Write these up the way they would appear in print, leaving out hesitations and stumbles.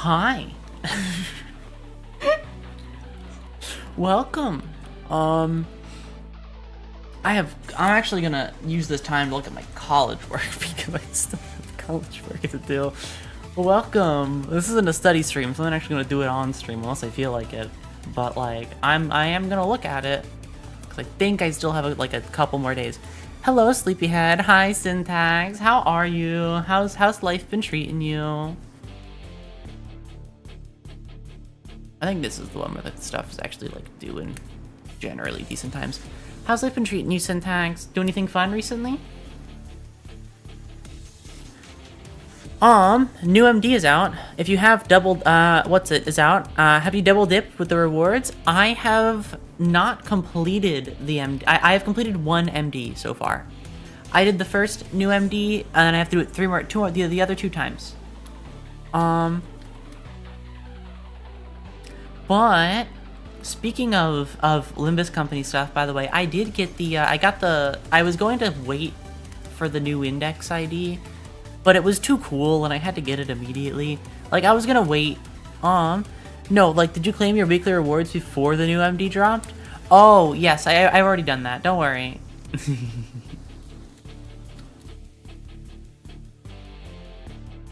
Hi. Welcome. I'm actually gonna use this time to look at my college work because I still have college work to do. Welcome. This isn't a study stream, so I'm not actually gonna do it on stream unless I feel like it. But like, I am gonna look at it because I think I still have a couple more days. Hello, Sleepyhead. Hi, Syntax. How are you? How's life been treating you? I think this is the one where the stuff is actually like doing generally decent times. How's life been treating you, Syntax? Do anything fun recently? New MD is out. If you have doubled, is out. Have you double dipped with the rewards? I have not completed the MD. I have completed one MD so far. I did the first new MD, and then I have to do it the other two times. But speaking of Limbus Company stuff, by the way, I did get the I was going to wait for the new index ID, but it was too cool and I had to get it immediately. Like, I was gonna wait. No, like, did you claim your weekly rewards before the new MD dropped? Oh, yes, I've already done that. Don't worry.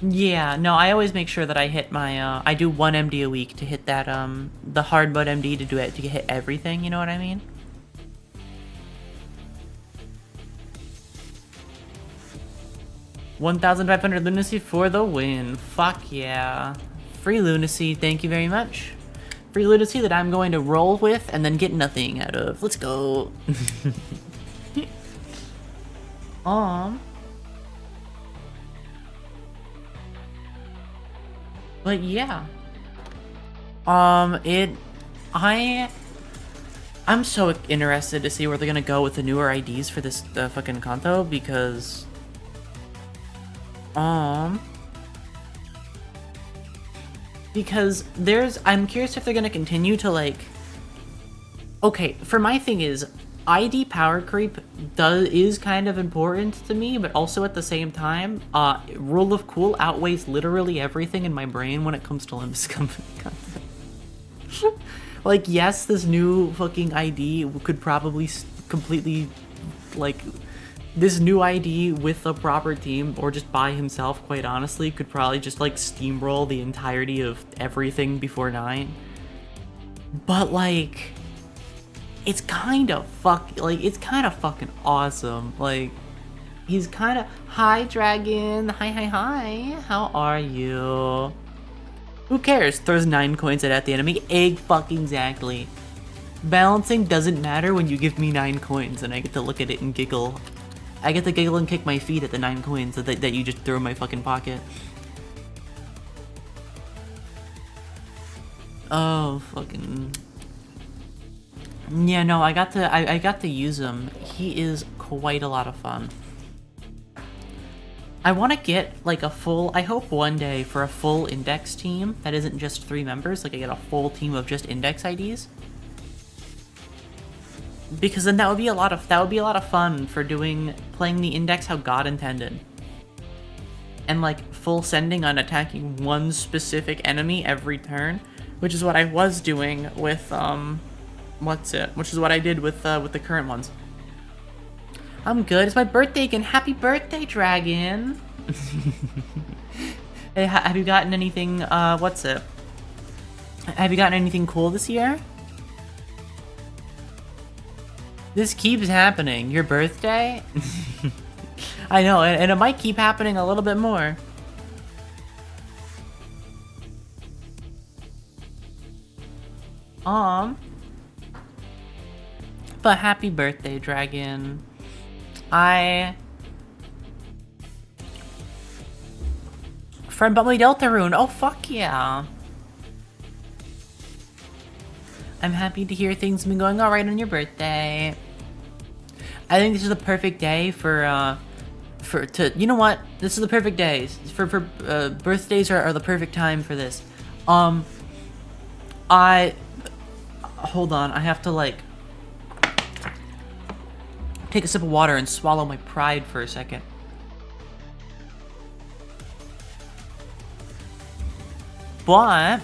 Yeah, no, I always make sure that I hit my, I do one MD a week to hit that, the hard mode MD to do it, to hit everything, you know what I mean? $1,500 lunacy for the win. Fuck yeah. Free lunacy, thank you very much. Free lunacy that I'm going to roll with and then get nothing out of. Let's go. But yeah. I'm so interested to see where they're gonna go with the newer IDs for this fucking Kanto because I'm curious if they're gonna continue to like. Okay, for my thing is ID power creep is kind of important to me, but also at the same time, rule of cool outweighs literally everything in my brain when it comes to Limbus Company content. Like, yes, this new fucking ID could probably completely, like, this new ID with a proper team, or just by himself, quite honestly, could probably just, like, steamroll the entirety of everything before 9. But, like, it's kind of fucking awesome. Like, he's kind of, hi Dragon, hi, how are you? Who cares? Throws 9 coins at the enemy. Egg fucking exactly. Balancing doesn't matter when you give me 9 coins and I get to look at it and giggle. I get to giggle and kick my feet at the 9 coins that you just throw in my fucking pocket. Oh, fucking. Yeah, no, I got to use him. He is quite a lot of fun. I want to get like a full, I hope one day for a full index team that isn't just 3 members, like I get a full team of just index IDs. Because then that would be a lot of fun for playing the index how God intended. And like full sending on attacking one specific enemy every turn, which is what I was doing with which is what I did with the current ones. I'm good. It's my birthday again. Happy birthday, Dragon. Hey, have you gotten anything? Have you gotten anything cool this year? This keeps happening. Your birthday? I know, and it might keep happening a little bit more. But happy birthday, Dragon. Friend bought me Deltarune. Oh, fuck yeah. I'm happy to hear things have been going alright on your birthday. I think this is the perfect day you know what? This is the perfect day. Birthdays are the perfect time for this. Hold on, I have to like take a sip of water and swallow my pride for a second. But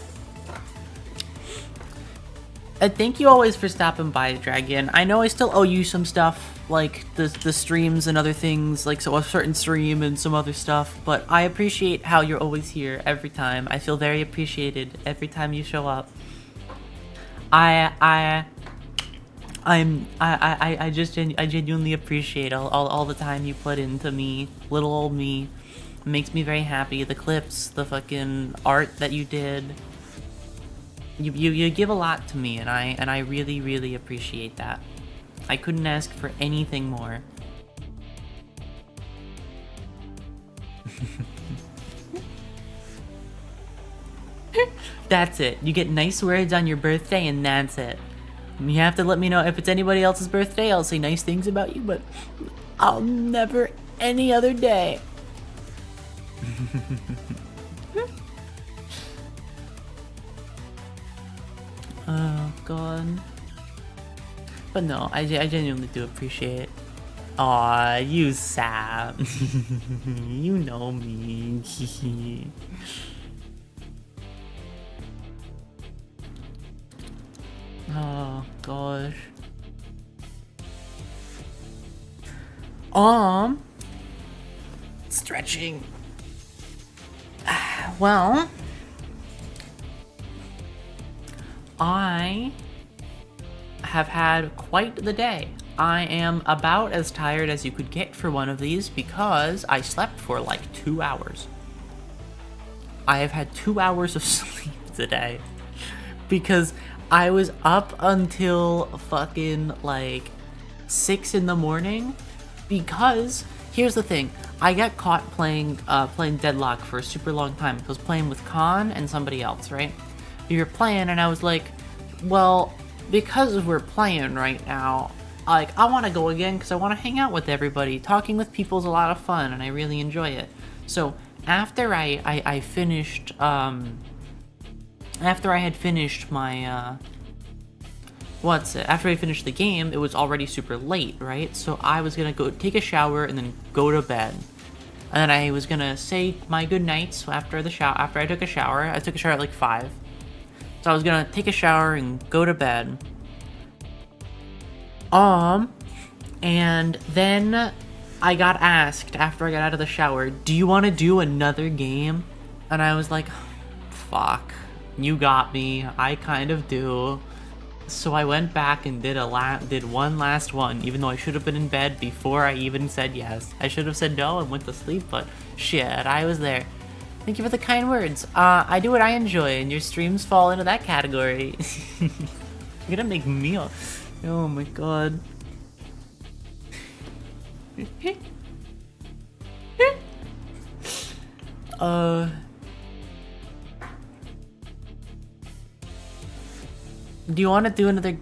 thank you always for stopping by, Dragon. I know I still owe you some stuff, like the streams and other things, like so a certain stream and some other stuff, but I appreciate how you're always here every time. I feel very appreciated every time you show up. I genuinely appreciate all the time you put into me, little old me. It makes me very happy. The clips, the fucking art that you did. You give a lot to me, and I really, really appreciate that. I couldn't ask for anything more. That's it. You get nice words on your birthday, and that's it. You have to let me know if it's anybody else's birthday. I'll say nice things about you, but I'll never any other day. Oh god. But no, I genuinely do appreciate. Aw, you sap. You know me. Oh gosh. Stretching. Well, I have had quite the day. I am about as tired as you could get for one of these because I slept for like 2 hours. I have had 2 hours of sleep today because I was up until fucking like 6 in the morning because here's the thing. I got caught playing Deadlock for a super long time. I was playing with Khan and somebody else, right? We were playing and I was like, well, because we're playing right now, like, I want to go again because I want to hang out with everybody. Talking with people is a lot of fun and I really enjoy it. So after I finished, after I had finished my, after I finished the game, it was already super late, right? So I was gonna go take a shower and then go to bed. And then I was gonna say my good nights after the shower. After I took a shower, I took a shower at like 5. So I was gonna take a shower and go to bed. And then I got asked after I got out of the shower, do you want to do another game? And I was like, fuck, you got me. I kind of do. So I went back and did one last one, even though I should have been in bed before I even said yes. I should have said no and went to sleep, but shit, I was there. Thank you for the kind words. I do what I enjoy, and your streams fall into that category. You're gonna make me... Oh my god. Do you want to do another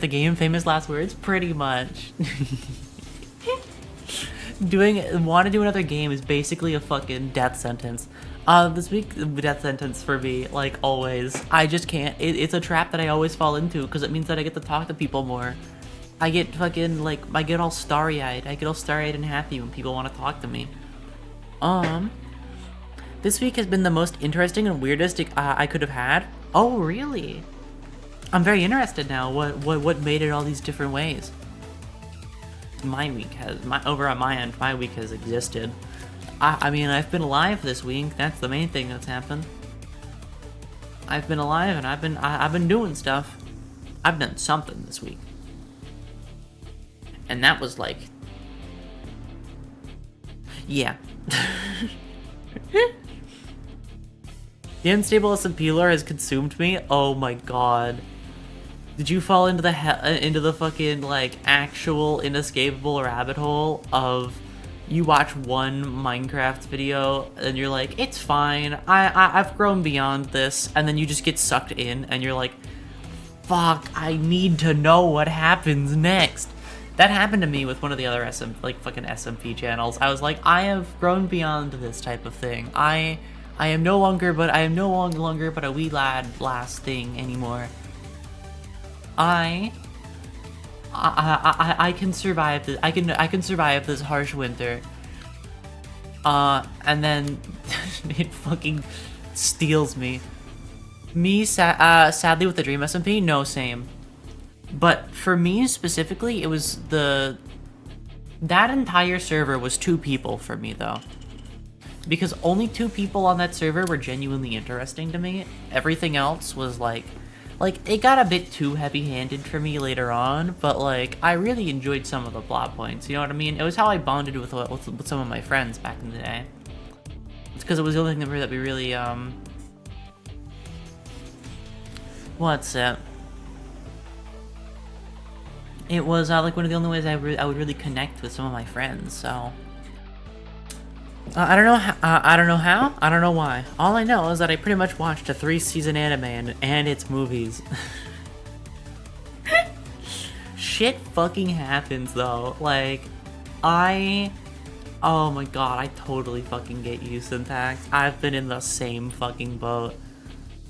game? Famous last words? Pretty much. Want to do another game is basically a fucking death sentence. This week, death sentence for me, like always. I just can't. It's a trap that I always fall into because it means that I get to talk to people more. I get fucking, like, I get all starry-eyed. I get all starry-eyed and happy when people want to talk to me. This week has been the most interesting and weirdest I could have had. Oh, really? I'm very interested now. What made it all these different ways? My week has over on my end. My week has existed. I mean, I've been alive this week. That's the main thing that's happened. I've been alive and I've been doing stuff. I've done something this week, and that was like, yeah. The unstable S&P lore has consumed me. Oh my god. Did you fall into the fucking, like, actual inescapable rabbit hole of you watch one Minecraft video and you're like, it's fine, I've grown beyond this, and then you just get sucked in and you're like, fuck, I need to know what happens next. That happened to me with one of the other fucking SMP channels. I was like, I have grown beyond this type of thing. I am no longer but a wee lass thing anymore. I can survive this. I can survive this harsh winter. And then it fucking steals me. Sadly with the Dream SMP, no, same. But for me specifically, it was that entire server was 2 people for me though. Because only 2 people on that server were genuinely interesting to me. Everything else was like it got a bit too heavy-handed for me later on, but like I really enjoyed some of the plot points. You know what I mean? It was how I bonded with some of my friends back in the day. It's because it was the only thing that we really what's it? It was like one of the only ways I would really connect with some of my friends. So I don't know. I don't know how. I don't know why. All I know is that I pretty much watched a 3-season anime and its movies. Shit fucking happens though. Like, oh my god, I totally fucking get you, Syntax. I've been in the same fucking boat.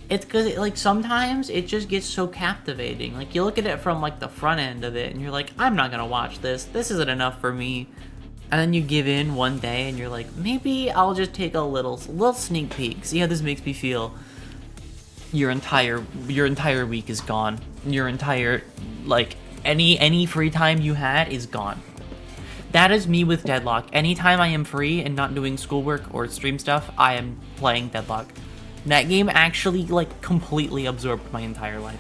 It's because, like, sometimes it just gets so captivating. Like, you look at it from, like, the front end of it, and you're like, I'm not gonna watch this. This isn't enough for me. And then you give in one day, and you're like, maybe I'll just take a little sneak peek. See how this makes me feel. Your entire week is gone. Your entire, like, any free time you had is gone. That is me with Deadlock. Anytime I am free and not doing schoolwork or stream stuff, I am playing Deadlock. That game actually, like, completely absorbed my entire life.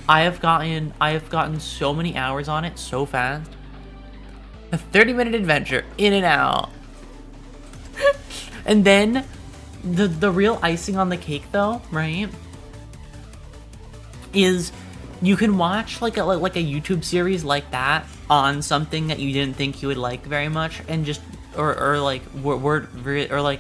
I have gotten so many hours on it so fast. A 30-minute adventure, in and out. And then, the real icing on the cake, though, right, is you can watch, like a YouTube series like that on something that you didn't think you would like very much, and just, or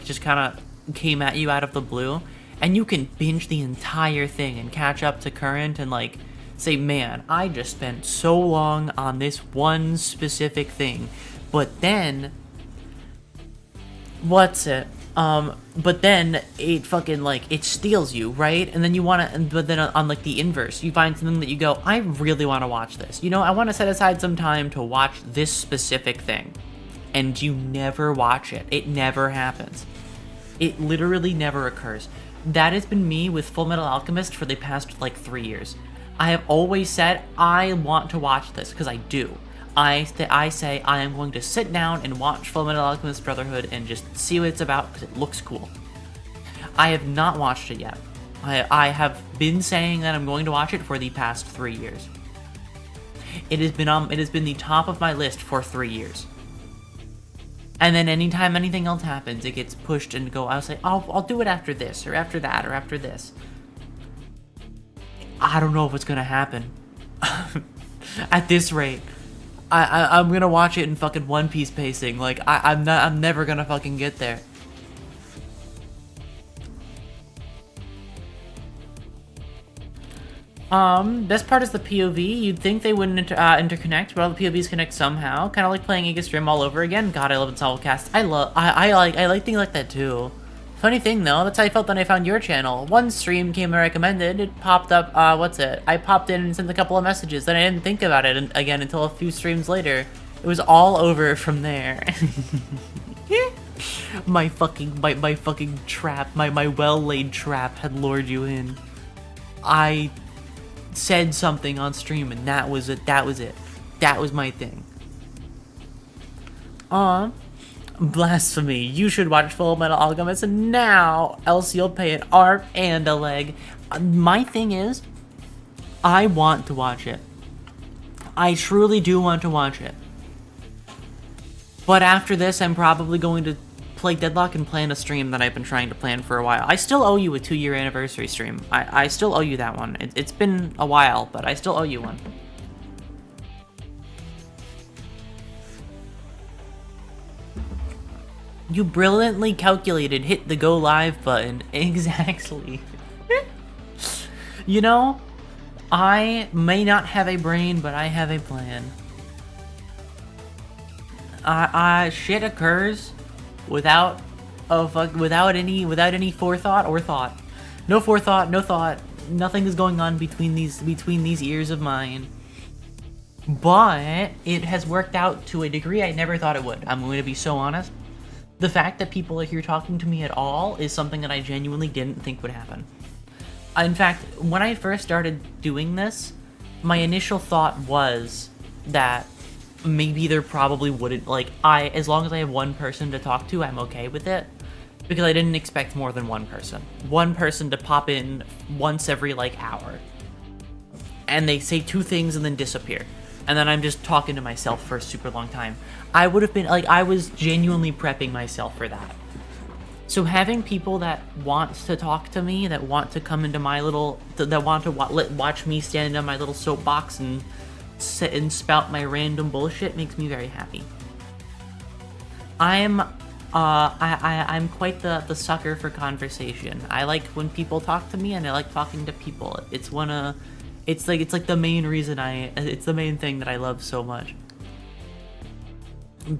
just kind of came at you out of the blue. And you can binge the entire thing and catch up to current and, like, say, man, I just spent so long on this one specific thing. But then, but then it fucking, like, it steals you, right? And then you want to, but then on, like, the inverse, you find something that you go, I really want to watch this. You know, I want to set aside some time to watch this specific thing. And you never watch it. It never happens. It literally never occurs. That has been me with Full Metal Alchemist for the past, like, 3 years. I have always said, I want to watch this, because I do. I say I am going to sit down and watch Full Metal Alchemist Brotherhood and just see what it's about, because it looks cool. I have not watched it yet. I have been saying that I'm going to watch it for the past 3 years. It has been the top of my list for 3 years. And then anytime anything else happens, it gets pushed and I'll say, I'll do it after this, or after that, or after this. I don't know if it's gonna happen. At this rate, I'm gonna watch it in fucking One Piece pacing. Like, I'm never gonna fucking get there. Best part is the POV. You'd think they wouldn't interconnect, but all the POVs connect somehow. Kind of like playing Iga Stream all over again. God, I love Ensemble-cast. I like things like that too. Funny thing though, that's how I felt when I found your channel. One stream came recommended. It popped up. I popped in and sent a couple of messages. Then I didn't think about it again until a few streams later. It was all over from there. my fucking trap, my well-laid trap had lured you in. I said something on stream and that was it. That was my thing. Blasphemy. You should watch Full Metal Alchemist now, else you'll pay an arm and a leg. My thing is, I want to watch it. I truly do want to watch it. But after this, I'm probably going to play Deadlock and plan a stream that I've been trying to plan for a while. I still owe you a 2-year anniversary stream. I still owe you that one. It's been a while, but I still owe you one. You brilliantly calculated, hit the go live button. Exactly. You know, I may not have a brain, but I have a plan. Shit occurs without any forethought or thought. No forethought, no thought. Nothing is going on between these ears of mine. But it has worked out to a degree I never thought it would. I'm going to be so honest. The fact that people are here talking to me at all is something that I genuinely didn't think would happen. In fact, when I first started doing this, my initial thought was that maybe there probably wouldn't, like, as long as I have one person to talk to, I'm okay with it. Because I didn't expect more than one person. One person to pop in once every, like, hour. And they say two things and then disappear. And then I'm just talking to myself for a super long time. I would have been, like, I was genuinely prepping myself for that. So having people that want to talk to me, that want to come into my little, that want to watch me stand on my little soapbox and sit and spout my random bullshit makes me very happy. I'm quite the sucker for conversation. I like when people talk to me, and I like talking to people. It's like the main reason it's the main thing that I love so much.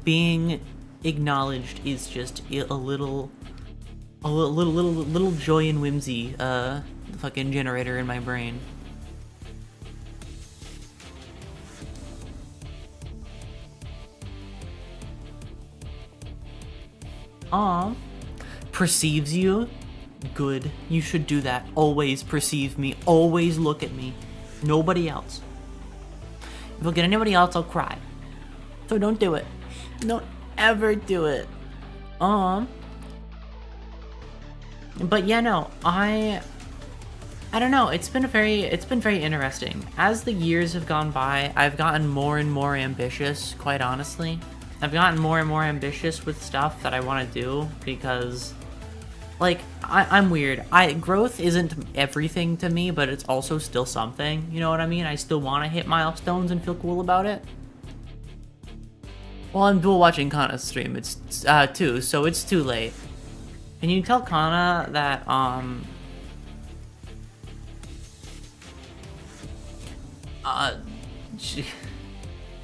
Being acknowledged is just a little joy and whimsy fucking generator in my brain. Aw. Perceives you? Good. You should do that. Always perceive me. Always look at me. Nobody else. If I get anybody else, I'll cry. So don't do it. Don't ever do it. But yeah, no, I don't know. It's been very interesting. As the years have gone by, I've gotten more and more ambitious, quite honestly. I've gotten more and more ambitious with stuff that I want to do because, like, I'm weird. Growth isn't everything to me, but it's also still something. You know what I mean? I still want to hit milestones and feel cool about it. Well, I'm dual watching Kana's stream. It's 2, so it's too late. Can you tell Kana that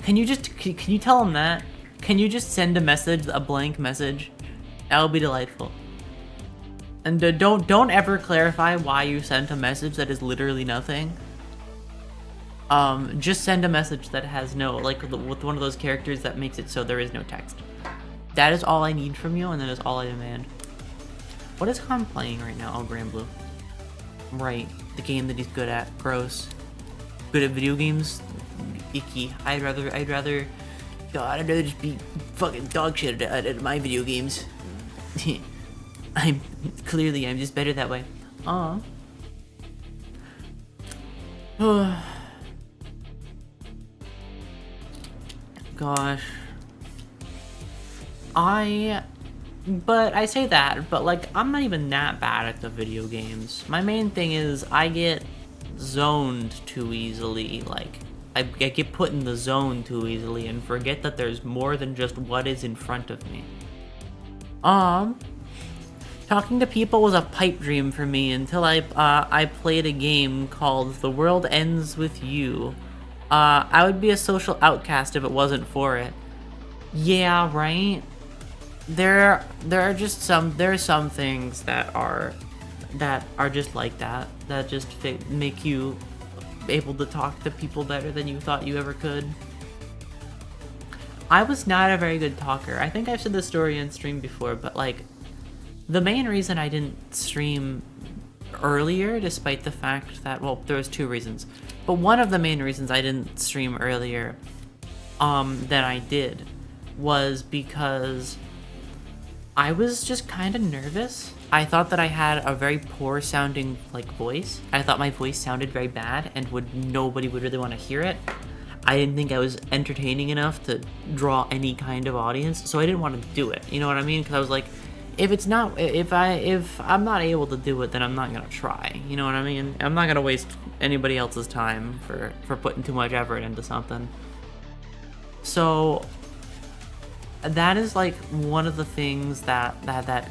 can you tell him that? Can you just send a blank message? That would be delightful. And don't ever clarify why you sent a message that is literally nothing. Just send a message that has no, like, with one of those characters that makes it so there is no text. That is all I need from you, and that is all I demand. What is Khan playing right now? Oh, Grand Blue. Right, the game that he's good at. Gross. Good at video games? Icky. I'd rather just be fucking dog shit at my video games. I'm just better that way. Aw. Gosh. But I say that, but, like, I'm not even that bad at the video games. My main thing is I get zoned too easily. Like, I get put in the zone too easily and forget that there's more than just what is in front of me. Talking to people was a pipe dream for me until I played a game called The World Ends With You. I would be a social outcast if it wasn't for it. Yeah, right? There are some things that are just like that just make you able to talk to people better than you thought you ever could. I was not a very good talker. I think I've said this story in stream before, but, like, the main reason I didn't stream earlier, despite the fact that, well, there was 2 reasons, but one of the main reasons I didn't stream earlier than I did was because I was just kind of nervous. I thought that I had a very poor sounding, like, voice. I thought my voice sounded very bad and nobody would really want to hear it. I didn't think I was entertaining enough to draw any kind of audience, so I didn't want to do it. You know what I mean? Because I was like, if I'm not able to do it, then I'm not gonna try. You know what I mean? I'm not gonna waste anybody else's time for putting too much effort into something. So that is, like, one of the things that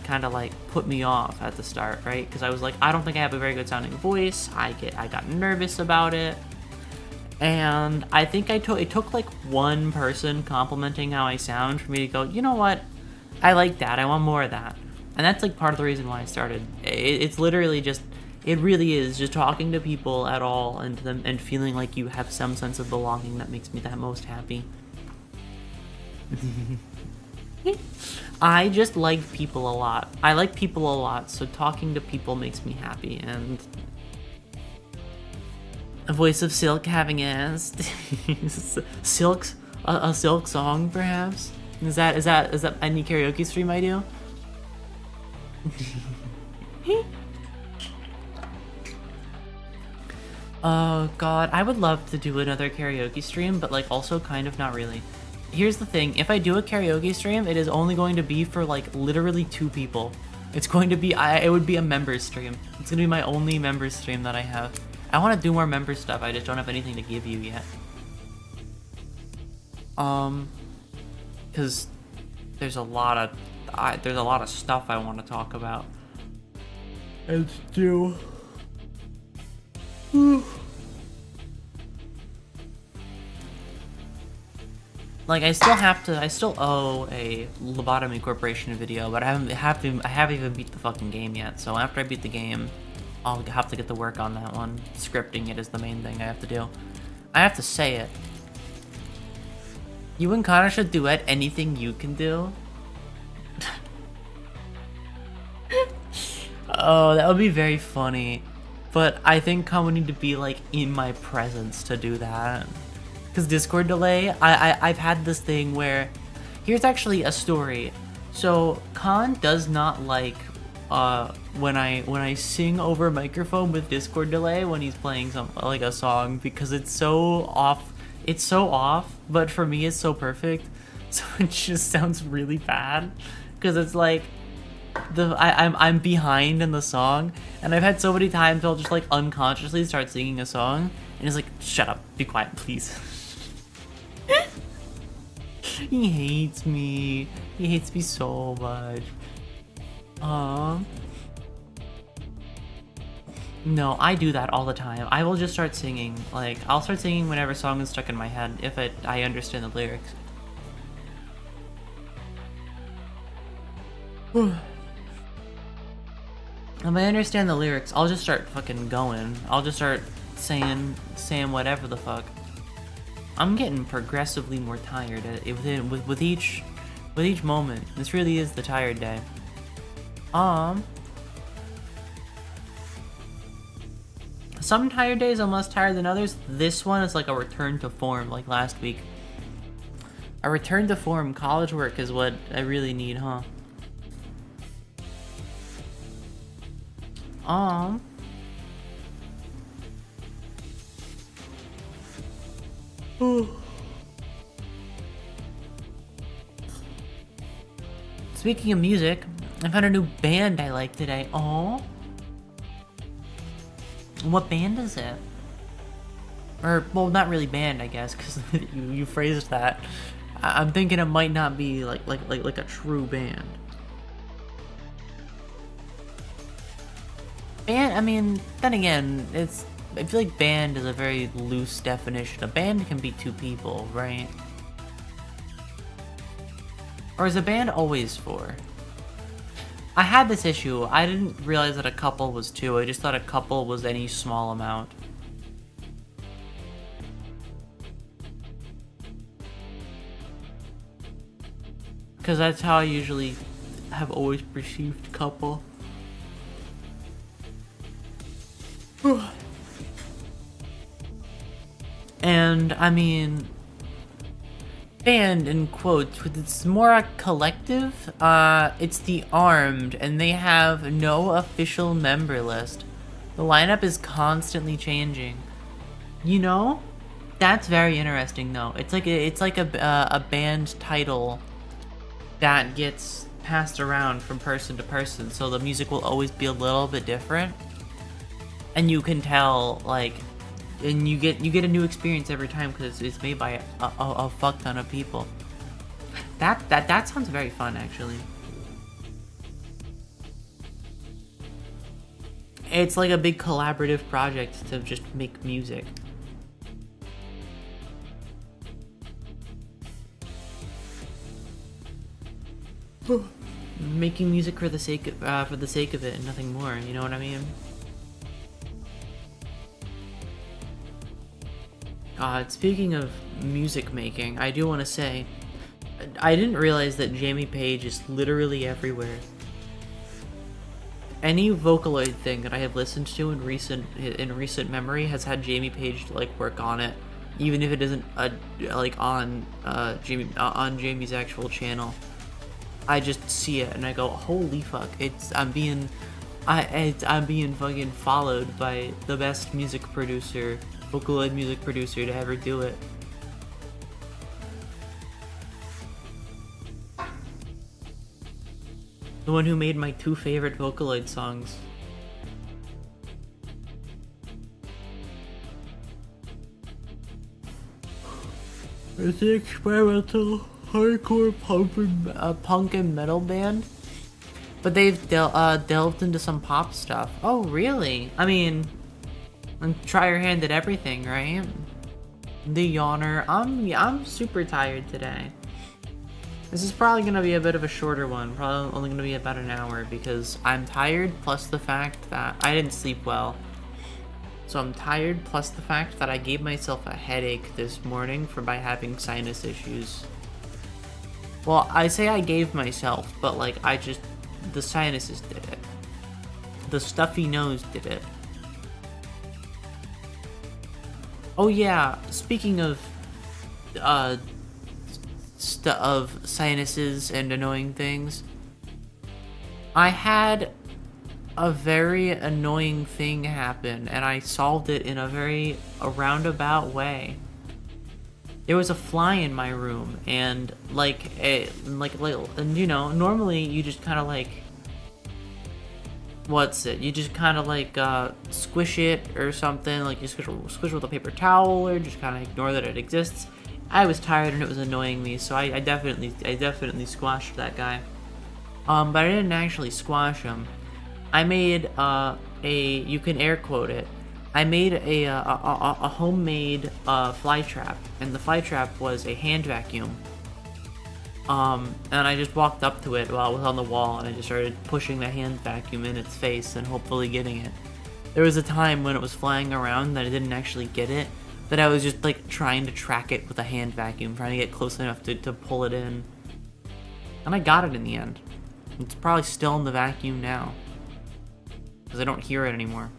kind of, like, put me off at the start, right? Because I was like, I don't think I have a very good sounding voice. I got nervous about it, and I think it took like one person complimenting how I sound for me to go, you know what? I like that. I want more of that. And that's, like, part of the reason why I started. It's literally just, it really is just talking to people at all and feeling like you have some sense of belonging that makes me that most happy. I just like people a lot. I like people a lot, so talking to people makes me happy, and A voice of Silk having asked. Silk's a Silk song, perhaps? Is that any karaoke stream I do? Oh god, I would love to do another karaoke stream, but like also kind of not really. Here's the thing, if I do a karaoke stream, it is only going to be for like literally 2 people. It's going to be, it would be a members stream. It's gonna be my only members stream that I have. I want to do more member stuff, I just don't have anything to give you yet. Cause there's a lot of stuff I want to talk about. Let's do. Like I still owe a Lobotomy Corporation video, but I haven't even beat the fucking game yet. So after I beat the game, I'll have to get to work on that one. Scripting it is the main thing I have to do. I have to say it. You and Connor should duet anything you can do. Oh, that would be very funny. But I think Con would need to be like in my presence to do that. Because Discord delay, I've had this thing where, here's actually a story. So Con does not like when I sing over microphone with Discord delay when he's playing like a song, because it's so off. It's so off, but for me it's so perfect. So it just sounds really bad because it's like I'm behind in the song, and I've had so many times I'll just like unconsciously start singing a song and it's like, shut up, be quiet, please. He hates me. He hates me so much. No, I do that all the time. I will just start singing. Like, I'll start singing whenever a song is stuck in my head, if I understand the lyrics. If I understand the lyrics, I'll just start fucking going. I'll just start saying whatever the fuck. I'm getting progressively more tired with each moment. This really is the tired day. Some tired days I'm less tired than others. This one is like a return to form, like last week. A return to form. College work is what I really need, huh? Speaking of music, I found a new band I like today. Oh, what band is it? Or, well, not really band, I guess, because you phrased that. I'm thinking it might not be like a true band. Band, I mean, then again, I feel like band is a very loose definition. A band can be 2 people, right? Or is a band always 4? I had this issue. I didn't realize that a couple was 2. I just thought a couple was any small amount. Because that's how I usually have always perceived couple. And I mean, band in quotes, it's more a collective. It's the Armed, and they have no official member list. The lineup is constantly changing. You know, that's very interesting though. It's like a band title that gets passed around from person to person, so the music will always be a little bit different. And you can tell, like, and you get a new experience every time because it's made by a fuck ton of people. That sounds very fun, actually. It's like a big collaborative project to just make music. Making music for the sake of it and nothing more. You know what I mean? Speaking of music making, I do want to say, I didn't realize that Jamie Page is literally everywhere. any Vocaloid thing that I have listened to in recent memory has had Jamie Page like work on it, even if it isn't like on Jamie's actual channel. I just see it and I go, holy fuck! I'm being fucking followed by the best music producer, Vocaloid music producer to ever do it. The one who made my 2 favorite Vocaloid songs. It's an experimental hardcore punk and metal band, but they've delved into some pop stuff. Oh, really? I mean, try your hand at everything, right? The yawner. I'm super tired today. This is probably gonna be a bit of a shorter one. Probably only gonna be about an hour because I'm tired. Plus the fact that I didn't sleep well. So I'm tired. Plus the fact that I gave myself a headache this morning by having sinus issues. Well, I say I gave myself, but like the sinuses did it. The stuffy nose did it. Oh yeah, speaking of sinuses and annoying things, I had a very annoying thing happen and I solved it in a roundabout way. There was a fly in my room and and you know, normally you just kind of like you just kind of like squish it or something, like you squish it with a paper towel or just kind of ignore that it exists. I was tired and it was annoying me, so I definitely squashed that guy. But I didn't actually squash him. I made you can air quote it. I made a homemade fly trap, and the fly trap was a hand vacuum. And I just walked up to it while it was on the wall, and I just started pushing the hand vacuum in its face and hopefully getting it. There was a time when it was flying around that I didn't actually get it, that I was just like trying to track it with a hand vacuum, trying to get close enough to pull it in. And I got it in the end. It's probably still in the vacuum now, because I don't hear it anymore.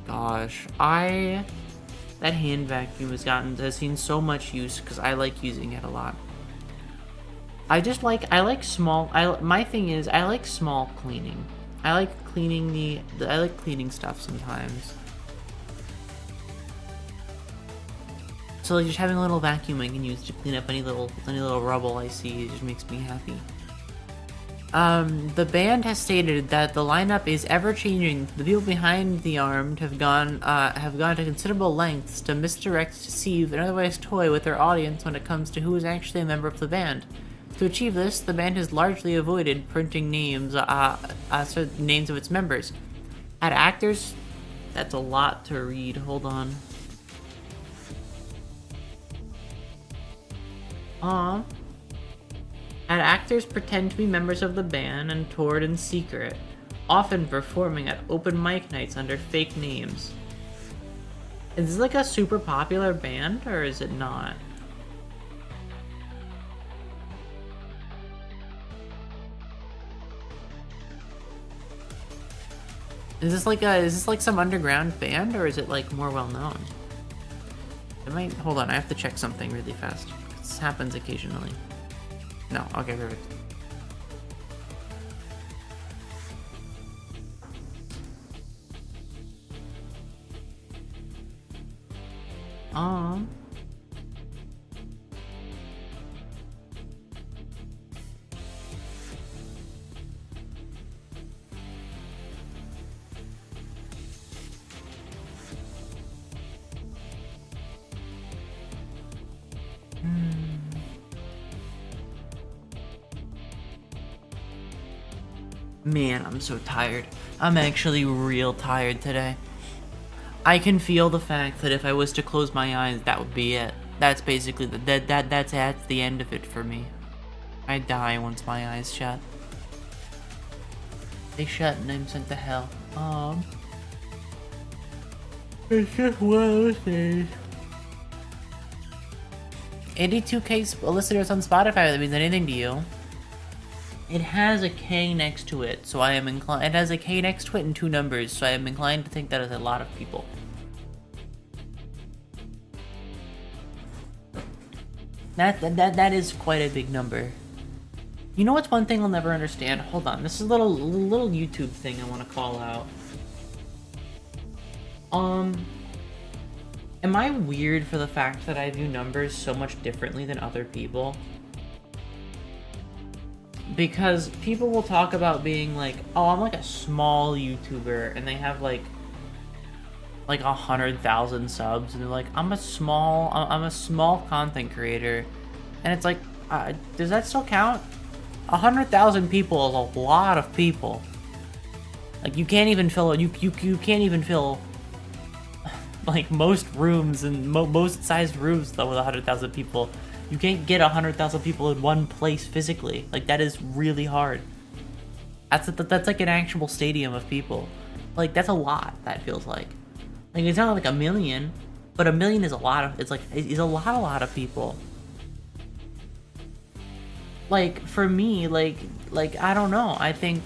Gosh, that hand vacuum has seen so much use because I like using it a lot. My thing is, I like small cleaning. I like cleaning I like cleaning stuff sometimes. So like just having a little vacuum I can use to clean up any little rubble I see just makes me happy. The band has stated that the lineup is ever changing. The people behind the Armed have gone to considerable lengths to misdirect, deceive, and otherwise toy with their audience when it comes to who is actually a member of the band. To achieve this, the band has largely avoided printing names of its members. At actors, that's a lot to read. Hold on. Had actors pretend to be members of the band and toured in secret, often performing at open mic nights under fake names. Is this like a super popular band, or is it not? Is this like some underground band, or is it like more well known? Hold on, I have to check something really fast. This happens occasionally. No, okay, perfect. Man, I'm so tired. I'm actually real tired today. I can feel the fact that if I was to close my eyes, that would be it. That's basically that's the end of it for me. I die once my eyes shut. They shut and I'm sent to hell. It's just one of those days. 82k listeners on Spotify, that means anything to you. It has a K next to it, so I am inclined. It has a K next to it and 2 numbers, so I am inclined to think that is a lot of people. That is quite a big number. You know what's one thing I'll never understand? Hold on, this is a little YouTube thing I want to call out. Am I weird for the fact that I view numbers so much differently than other people? Because people will talk about being like, oh, I'm like a small YouTuber, and they have like 100,000 subs, and they're like, I'm a small content creator, and it's like, does that still count? 100,000 people is a lot of people. Like, you can't even fill you can't even fill like most rooms and most sized rooms though with 100,000 people. You can't get 100,000 people in one place physically. Like, that is really hard. That's like an actual stadium of people. Like, that's a lot. That feels like it's not like a million, but a million is a lot of. It's a lot of people. Like, for me, like I don't know. I think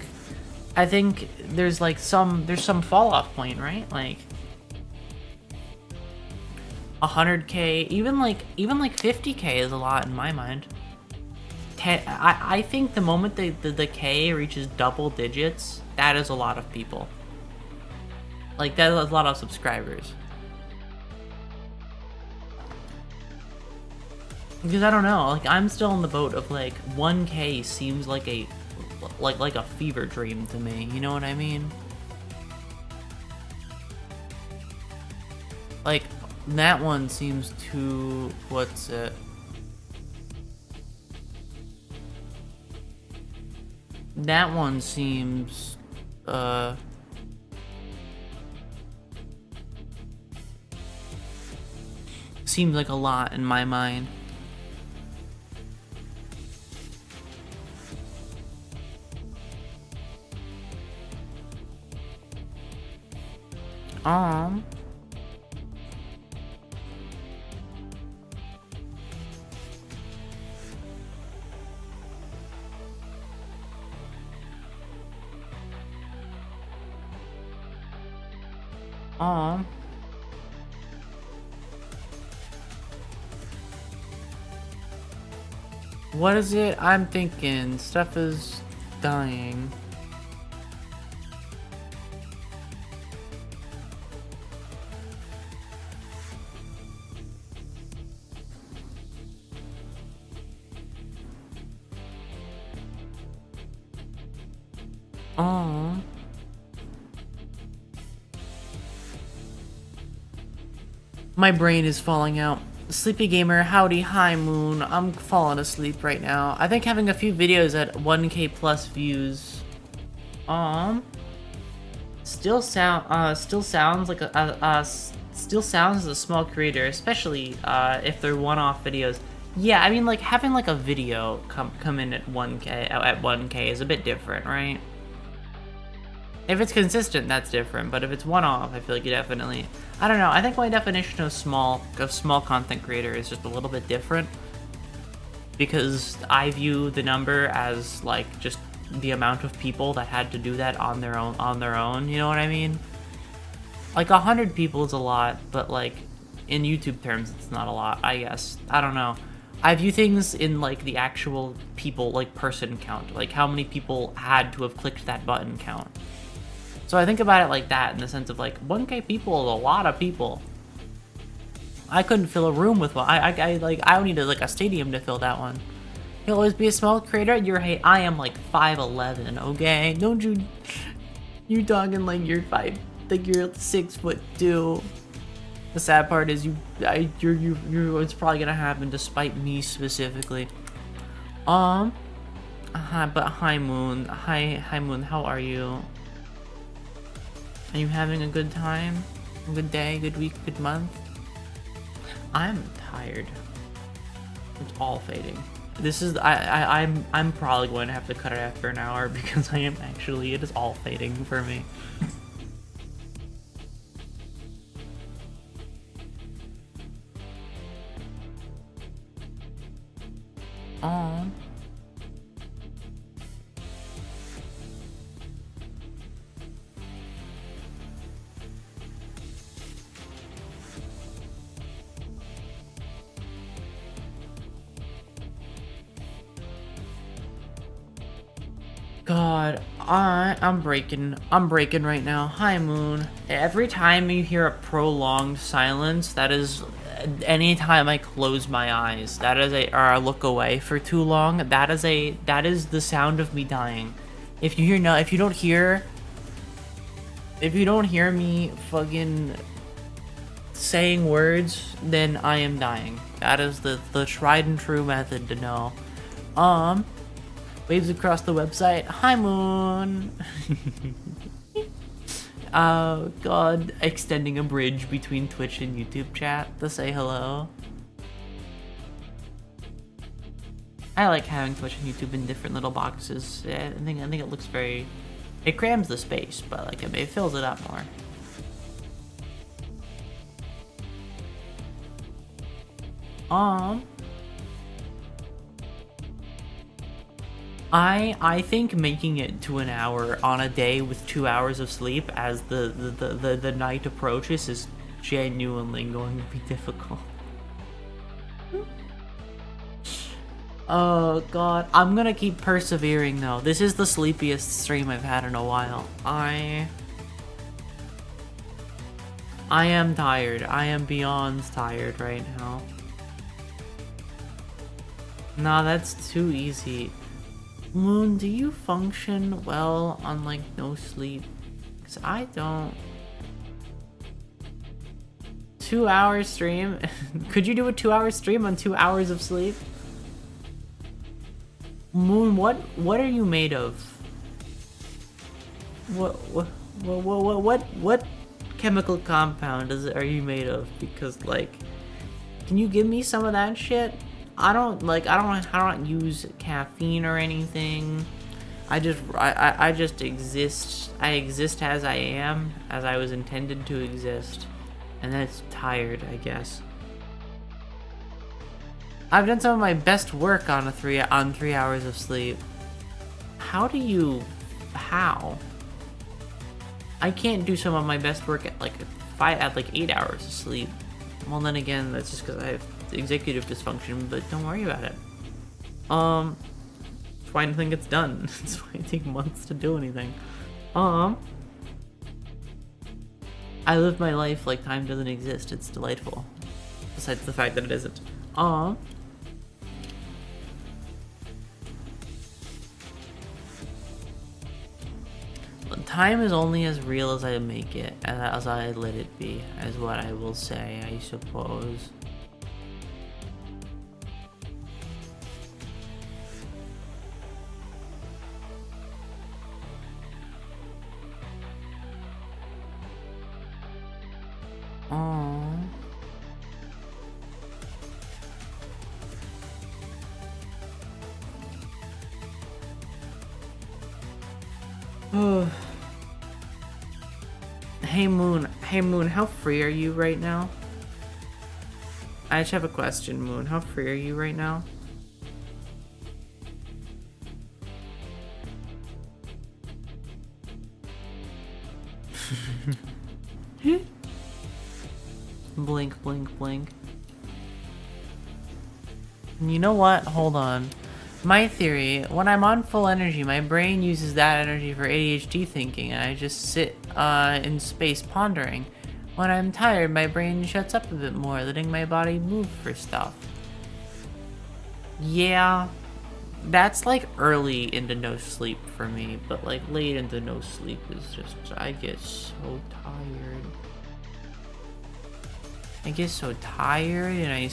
there's like some fall off point, right? Like 100k, even like 50k is a lot in my mind. I think the moment the K reaches double digits, that is a lot of people. Like, that is a lot of subscribers. Because I don't know, like, I'm still in the boat of like 1k seems like a fever dream to me. You know what I mean? Like, that one seems too, what's it? That one seems, seems like a lot in my mind. What is it? I'm thinking stuff is dying. My brain is falling out. Sleepy Gamer, howdy, hi Moon. I'm falling asleep right now. I think having a few videos at 1k plus views, still sounds like still sounds as a small creator, especially if they're one-off videos. Yeah, I mean, like, having like a video come in at 1k is a bit different, right? If it's consistent, that's different, but if it's one-off, I feel like you definitely... I don't know, I think my definition of small content creator is just a little bit different, because I view the number as, like, just the amount of people that had to do that on their own, you know what I mean? Like, 100 people is a lot, but, like, in YouTube terms, it's not a lot, I guess. I don't know. I view things in, like, the actual people, like, person count, like, how many people had to have clicked that button count. So I think about it like that, in the sense of like 1k people is a lot of people. I couldn't fill a room with one. I don't need a stadium to fill that one. You'll always be a small creator at your height. I am like 5'11", okay? Don't you talking like you're like you're 6'2". The sad part is it's probably gonna happen despite me specifically. But hi Moon, hi Moon, how are you? Are you having a good time? A good day, good week, good month? I'm tired. It's all fading. This is I'm probably going to have to cut it after an hour because I am actually, it is all fading for me. Oh. God, I'm breaking right now. Hi, Moon. Every time you hear a prolonged silence, that is anytime I close my eyes. That is or I look away for too long. That is the sound of me dying. If you don't hear me fucking saying words, then I am dying. That is the tried and true method to know. Waves across the website. Hi, Moon. Oh, God. Extending a bridge between Twitch and YouTube chat to say hello. I like having Twitch and YouTube in different little boxes. Yeah, I think it looks very... It crams the space, but like it fills it up more. I think making it to an hour on a day with 2 hours of sleep as the night approaches is genuinely going to be difficult. Oh God, I'm gonna keep persevering though. This is the sleepiest stream I've had in a while. I am tired. I am beyond tired right now. Nah, that's too easy. Moon, do you function well on like no sleep? Cause I don't. 2 hour stream? Could you do a 2 hour stream on 2 hours of sleep? Moon, what are you made of? What chemical compound are you made of? Because like, can you give me some of that shit? I don't use caffeine or anything. I just exist. I exist as I am, as I was intended to exist. And that's tired, I guess. I've done some of my best work on 3 hours of sleep. How? I can't do some of my best work at like 8 hours of sleep. Well, then again, that's just because I have executive dysfunction, but don't worry about it. It's why nothing gets done. It's why it takes months to do anything. I live my life like time doesn't exist. It's delightful. Besides the fact that it isn't. Time is only as real as I make it, as I let it be, is what I will say, I suppose. Hey Moon, how free are you right now? I just have a question, Moon. How free are you right now? Blink, blink, blink. You know what? Hold on. My theory, when I'm on full energy, my brain uses that energy for ADHD thinking, and I just sit in space pondering. When I'm tired, my brain shuts up a bit more, letting my body move for stuff. Yeah, that's like early into no sleep for me, but like late into no sleep is just, I get so tired. I get so tired and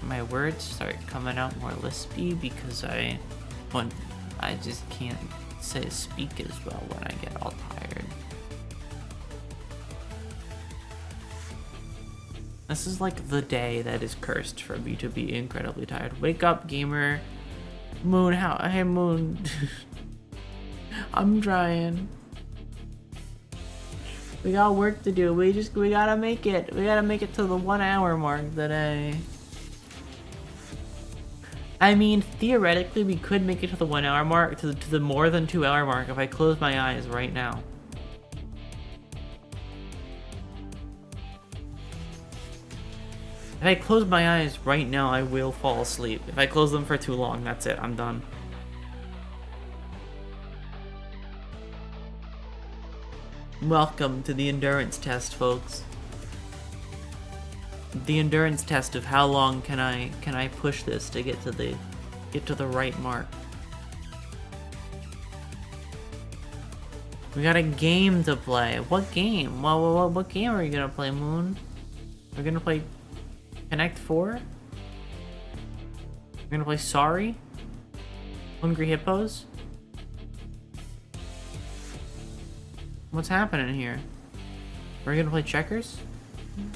my words start coming out more lispy because I just can't speak as well when I get all tired. This is like the day that is cursed for me to be incredibly tired. Wake up, gamer. Moon, hey Moon. I'm trying. We got work to do. We gotta make it. We gotta make it to the 1 hour mark today. I mean, theoretically, we could make it to the 1 hour mark, to the more than 2 hour mark if I close my eyes right now. If I close my eyes right now, I will fall asleep. If I close them for too long, that's it. I'm done. Welcome to the endurance test, folks. The endurance test of how long can I push this to get to the right mark. We got a game to play. What game? What game are you gonna play, Moon? We're gonna play Connect 4? We're gonna play Sorry? Hungry Hippos? What's happening here? We're gonna play checkers?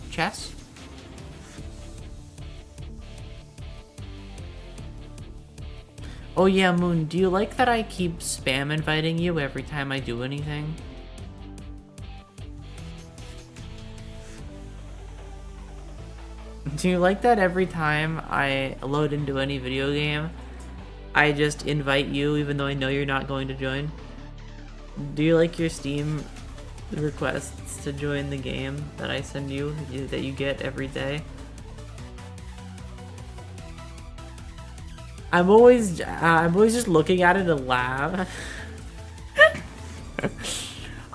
Chess? Oh yeah, Moon, do you like that I keep spam inviting you every time I do anything? Do you like that every time I load into any video game, I just invite you even though I know you're not going to join? Do you like your Steam requests to join the game that I send you, that you get every day? I'm always just looking at it and laugh.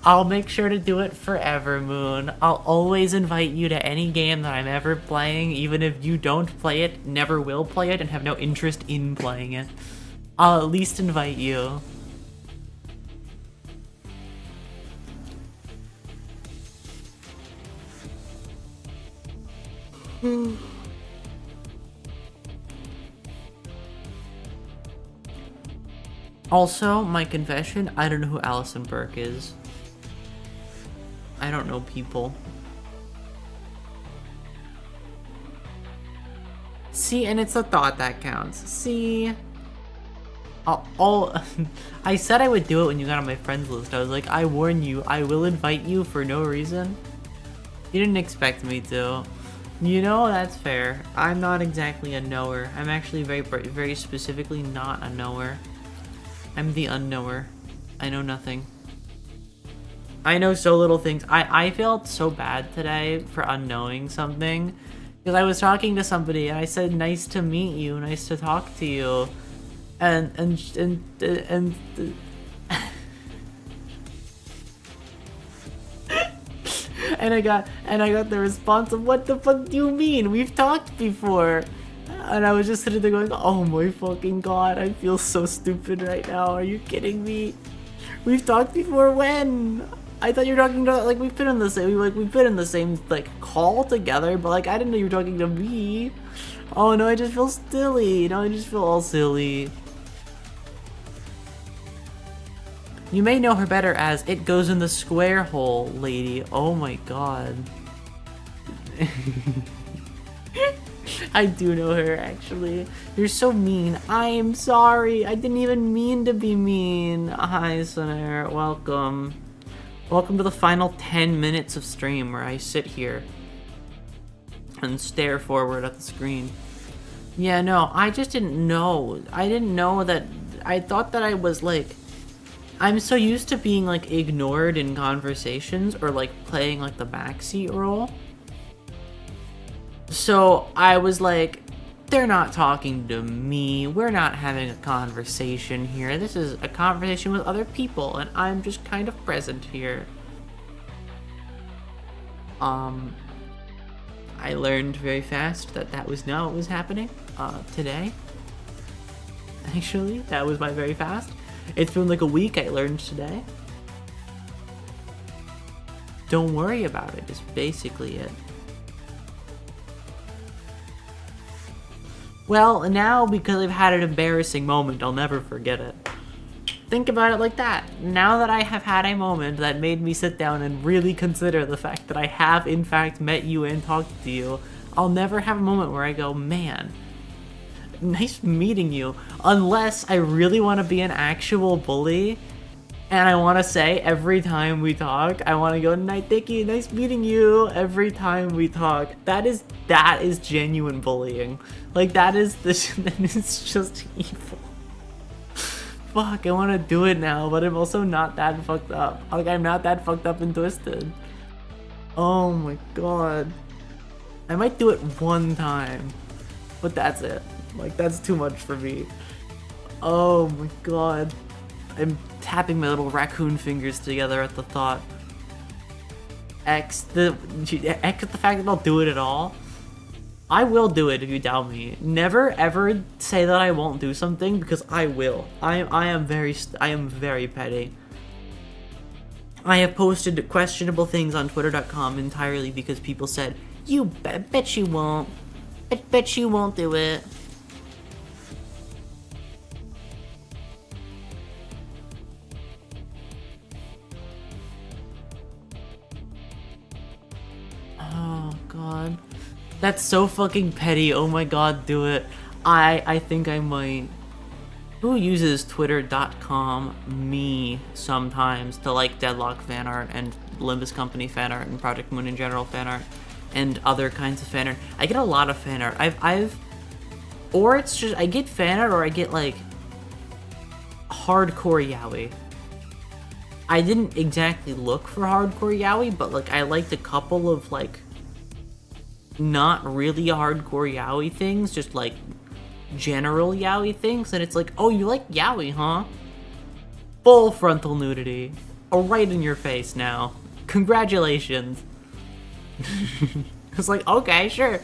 I'll make sure to do it forever, Moon. I'll always invite you to any game that I'm ever playing, even if you don't play it, never will play it, and have no interest in playing it. I'll at least invite you. Also, my confession, I don't know who Allison Burke is. I don't know people. See, and it's a thought that counts. See? I said I would do it when you got on my friends list. I was like, I warn you, I will invite you for no reason. You didn't expect me to. You know, that's fair. I'm not exactly a knower. I'm actually very specifically not a knower. I'm the unknower. I know nothing. I know so little things. I felt so bad today for unknowing something. Because I was talking to somebody and I said, nice to meet you, nice to talk to you. And and I got the response of, what the fuck do you mean? We've talked before. And I was just sitting there going, oh my fucking god, I feel so stupid right now. Are you kidding me? We've talked before when? I thought you were talking to, like, we've been in the same like call together, but like I didn't know you were talking to me. Oh no, I just feel silly. No, I just feel all silly. You may know her better as It Goes in the Square Hole lady. Oh my god. I do know her, actually. You're so mean. I'm sorry. I didn't even mean to be mean. Hi, Sonair. Welcome. Welcome to the final 10 minutes of stream where I sit here and stare forward at the screen. Yeah, no, I just didn't know. I didn't know that. I thought that I was like, I'm so used to being like ignored in conversations or like playing like the backseat role. So I was like, they're not talking to me. We're not having a conversation here. This is a conversation with other people, and I'm just kind of present here. I learned very fast that that was not what was happening today. Actually, that was my very fast. It's been like a week. I learned today. Don't worry about it. Is basically it. Well, now because I've had an embarrassing moment, I'll never forget it. Think about it like that. Now that I have had a moment that made me sit down and really consider the fact that I have in fact met you and talked to you, I'll never have a moment where I go, man, nice meeting you. Unless I really want to be an actual bully, and I want to say every time we talk, I want to go, night, Dicky, nice meeting you, every time we talk. That is genuine bullying. Like, that is just evil. Fuck, I want to do it now, but I'm also not that fucked up. Like, I'm not that fucked up and twisted. Oh my god. I might do it one time, but that's it. Like, that's too much for me. Oh my god. I'm tapping my little raccoon fingers together at the thought. X the fact that I'll do it at all. I will do it if you doubt me. Never ever say that I won't do something, because I will. I am very petty. I have posted questionable things on Twitter.com entirely because people said, "You bet you won't. Bet you won't do it." Oh god. That's so fucking petty. Oh my god, do it. I think I might. Who uses Twitter.com? Me, sometimes, to like Deadlock fan art and Limbus Company fan art and Project Moon in general fan art and other kinds of fan art. I get a lot of fan art. Or it's just, I get fan art, or I get like hardcore yaoi. I didn't exactly look for hardcore yaoi, but like I liked a couple of like not really hardcore yaoi things, just like general yaoi things, and it's like, oh, you like yaoi, huh? Full frontal nudity. Oh, right in your face now. Congratulations. It's like, okay, sure.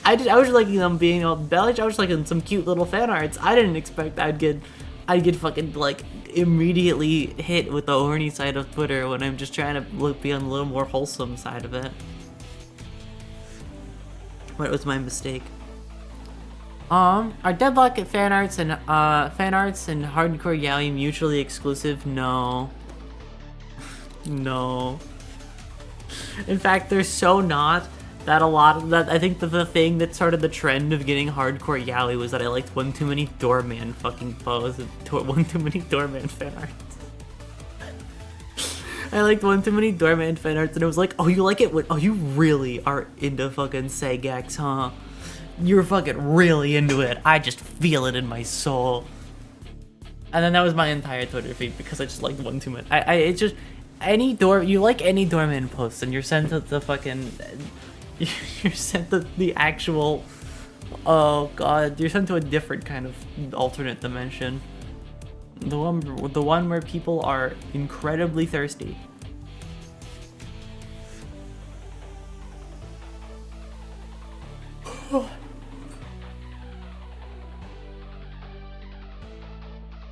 I was liking them being all bellish. I was liking some cute little fan arts. I didn't expect I'd get fucking like immediately hit with the horny side of Twitter when I'm just trying to be on the little more wholesome side of it. What was my mistake? Are Deadlock fan arts and hardcore yaoi mutually exclusive? No. No. In fact, they're so not that a lot of that. I think that the thing that started the trend of getting hardcore yaoi was that I liked one too many doorman fucking pose and one too many doorman fan arts. I liked one too many doorman fan arts, and it was like, oh, you like it? Oh, you really are into fucking Segex, huh? You're fucking really into it. I just feel it in my soul. And then that was my entire Twitter feed because I just liked one too much. It's just you like any doorman post, and you're sent to the fucking, you're sent to the actual, oh god, you're sent to a different kind of alternate dimension. The one where people are incredibly thirsty.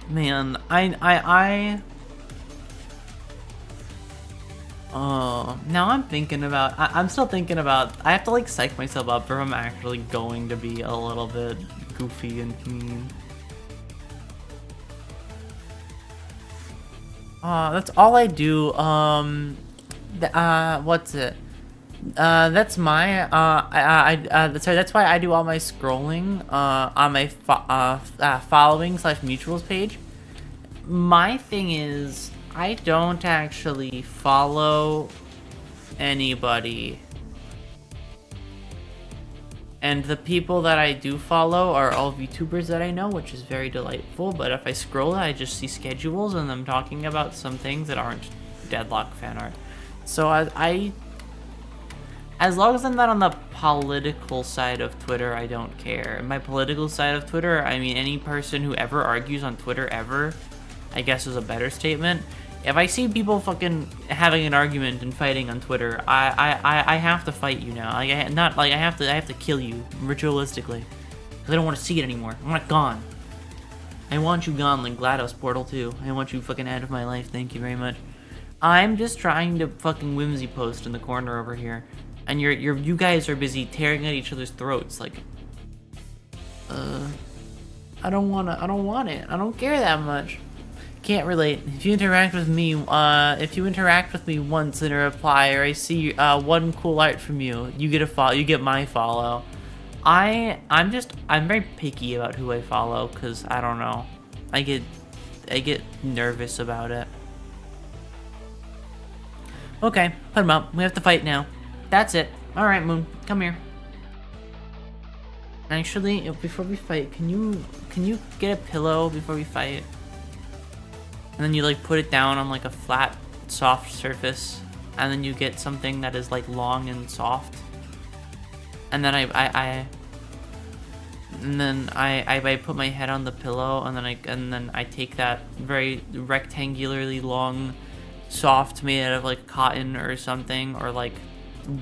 Man, oh, now I'm thinking about, I'm still thinking about, I have to like psych myself up for if I'm actually going to be a little bit goofy and mean. That's all I do. What's it? That's my, sorry, that's why I do all my scrolling, on my, following/mutuals page. My thing is, I don't actually follow anybody. And the people that I do follow are all VTubers that I know, which is very delightful. But if I scroll, I just see schedules and them talking about some things that aren't Deadlock fan art. So as long as I'm not on the political side of Twitter, I don't care. My political side of Twitter, I mean, any person who ever argues on Twitter ever, I guess is a better statement. If I see people fucking having an argument and fighting on Twitter, I have to fight you now. Like, I have to kill you ritualistically, because I don't want to see it anymore. I want it gone. I want you gone, like GLaDOS Portal 2. I want you fucking out of my life. Thank you very much. I'm just trying to fucking whimsy post in the corner over here, and you guys are busy tearing at each other's throats. Like, I don't want it. I don't care that much. Can't relate. If you interact with me once in a reply, or I see one cool art from you, you get a follow. You get my follow. I'm very picky about who I follow because I don't know. I get nervous about it. Okay, put him up. We have to fight now. That's it. All right, Moon, come here. Actually, before we fight, can you get a pillow before we fight? And then you like put it down on like a flat, soft surface, and then you get something that is like long and soft. And then I put my head on the pillow, and then I take that very rectangularly long, soft, made out of like cotton or something, or like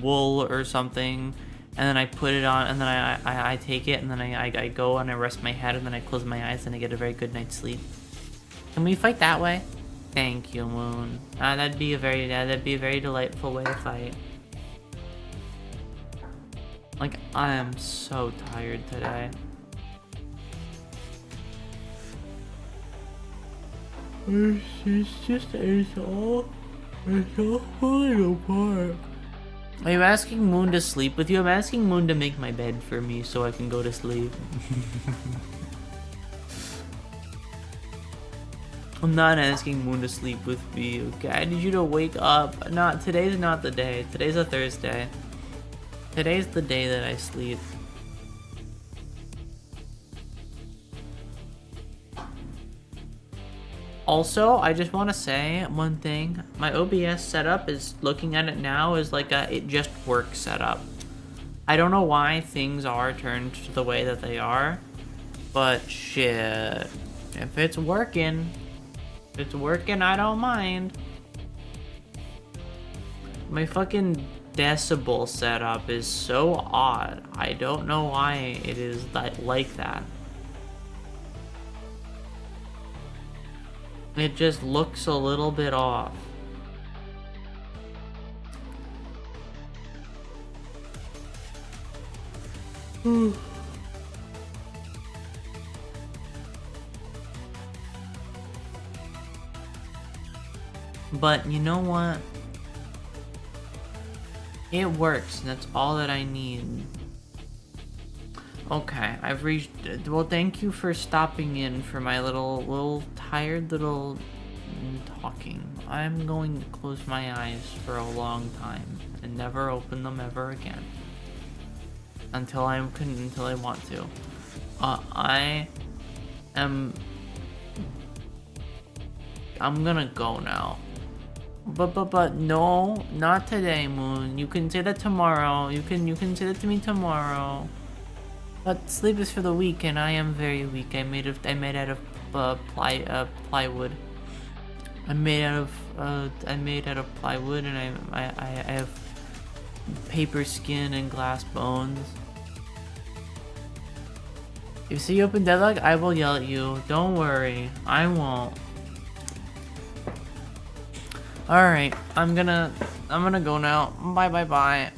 wool or something, and then I put it on, and then I take it, and then I go and I rest my head, and then I close my eyes, and I get a very good night's sleep. Can we fight that way? Thank you, Moon. That'd be a very delightful way to fight. Like, I am so tired today. It's all falling apart. Are you asking Moon to sleep with you? I'm asking Moon to make my bed for me so I can go to sleep. I'm not asking Moon to sleep with me, okay? I need you to wake up. Today's not the day. Today's a Thursday. Today's the day that I sleep. Also, I just want to say one thing. My OBS setup is, looking at it now, is like a it just works setup. I don't know why things are turned to the way that they are, but shit. If it's working, I don't mind. My fucking decibel setup is so odd. I don't know why it is like that. It just looks a little bit off. But you know what? It works, and that's all that I need. Okay, I've reached. Well, thank you for stopping in for my little tired little talking. I'm going to close my eyes for a long time and never open them ever again until I want to. I'm gonna go now. But no, not today, Moon. You can say that tomorrow. You can say that to me tomorrow. But sleep is for the weak, and I am very weak. I'm made out of plywood. I'm made out of plywood, and I have paper skin and glass bones. If you see open deadlock, I will yell at you. Don't worry, I won't. Alright, I'm gonna go now. Bye.